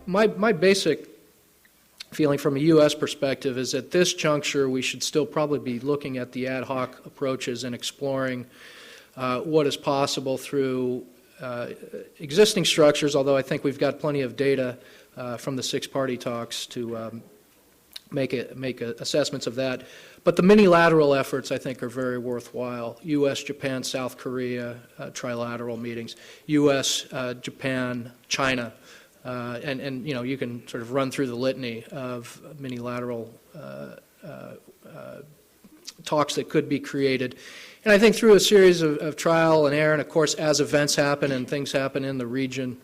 my basic feeling from a U.S. perspective is at this juncture we should still probably be looking at the ad hoc approaches and exploring what is possible through existing structures, although I think we've got plenty of data from the six-party talks to make assessments of that. But the minilateral efforts, I think, are very worthwhile. U.S., Japan, South Korea, trilateral meetings, U.S., Japan, China, and you can sort of run through the litany of minilateral talks that could be created. And I think through a series of trial and error, and of course as events happen and things happen in the region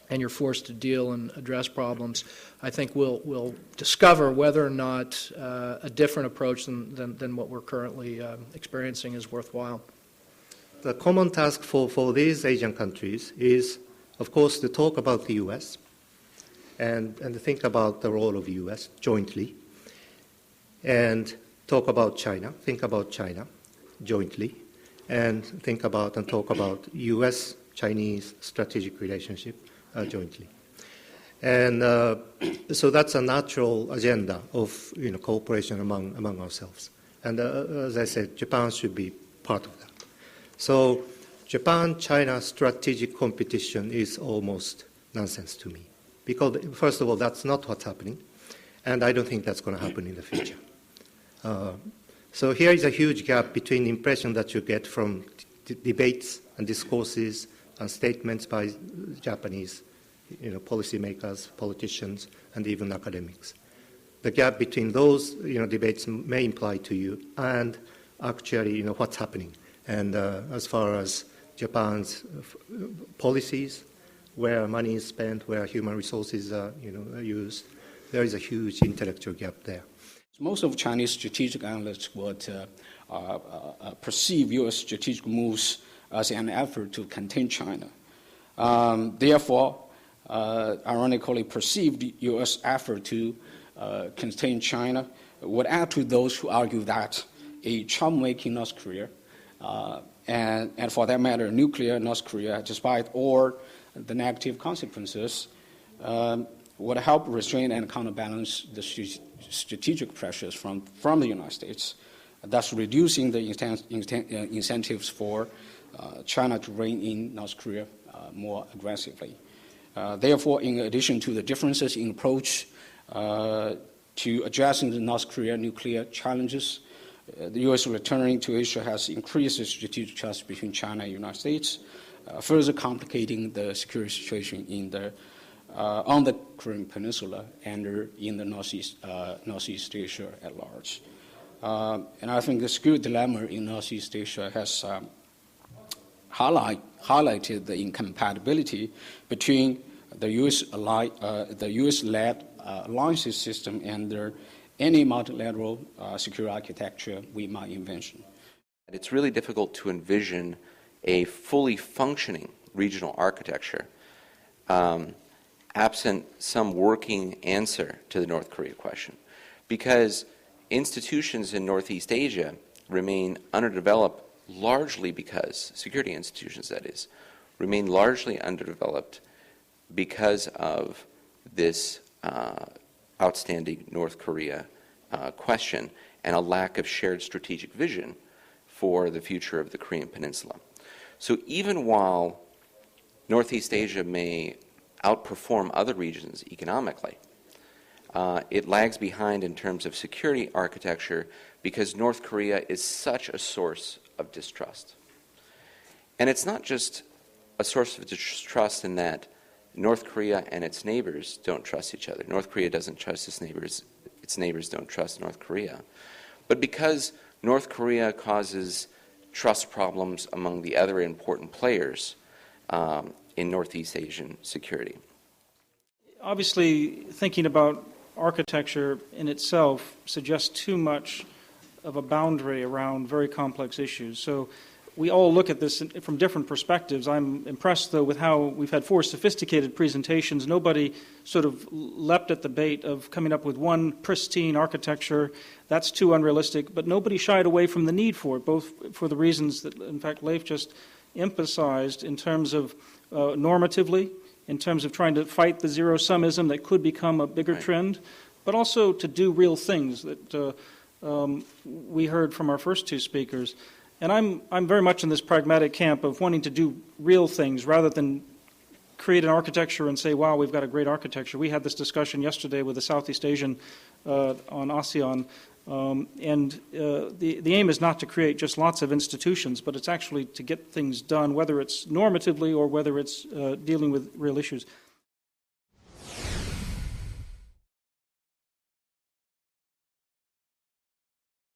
and you're forced to deal and address problems, I think we'll discover whether or not a different approach than what we're currently experiencing is worthwhile. The common task for these Asian countries is, of course, to talk about the U.S. and think about the role of the U.S. jointly, and talk about China, think about China jointly, and think about and talk about U.S.-Chinese strategic relationship jointly. And so that's a natural agenda of cooperation among ourselves. And as I said, Japan should be part of that. So Japan-China strategic competition is almost nonsense to me. Because, first of all, that's not what's happening, and I don't think that's going to happen in the future. So here is a huge gap between the impression that you get from debates and discourses and statements by Japanese policymakers, politicians, and even academics. The gap between those debates may imply to you and actually what's happening. And as far as Japan's policies, where money is spent, where human resources are used, there is a huge intellectual gap there. Most of Chinese strategic analysts would perceive U.S. strategic moves as an effort to contain China. Therefore, ironically, perceived U.S. effort to contain China would add to those who argue that a China-making North Korea, and for that matter, nuclear North Korea, despite all the negative consequences, would help restrain and counterbalance the strategic pressures from the United States, thus reducing the incentives for China to rein in North Korea more aggressively. Therefore, in addition to the differences in approach to addressing the North Korea nuclear challenges, the U.S. returning to Asia has increased the strategic trust between China and the United States, further complicating the security situation on the Korean Peninsula and in the Northeast Asia at large. And I think the security dilemma in Northeast Asia has highlighted the incompatibility between the U.S.-led alliances system and any multilateral security architecture we might envision. It's really difficult to envision a fully functioning regional architecture absent some working answer to the North Korea question, because institutions in Northeast Asia remain underdeveloped largely because, security institutions that is, remain largely underdeveloped because of this outstanding North Korea question and a lack of shared strategic vision for the future of the Korean Peninsula. So even while Northeast Asia may outperform other regions economically, it lags behind in terms of security architecture because North Korea is such a source of distrust. And it's not just a source of distrust in that North Korea and its neighbors don't trust each other. North Korea doesn't trust its neighbors don't trust North Korea. But because North Korea causes trust problems among the other important players in Northeast Asian security. Obviously, thinking about architecture in itself suggests too much of a boundary around very complex issues. So we all look at this from different perspectives. I'm impressed, though, with how we've had 4 sophisticated presentations. Nobody sort of leapt at the bait of coming up with one pristine architecture. That's too unrealistic. But nobody shied away from the need for it, both for the reasons that, in fact, Leif just emphasized in terms of normatively, in terms of trying to fight the zero-summism that could become a bigger trend, but also to do real things that we heard from our first two speakers. And I'm very much in this pragmatic camp of wanting to do real things rather than create an architecture and say, wow, we've got a great architecture. We had this discussion yesterday with the Southeast Asian on ASEAN, and the aim is not to create just lots of institutions, but it's actually to get things done, whether it's normatively or whether it's dealing with real issues.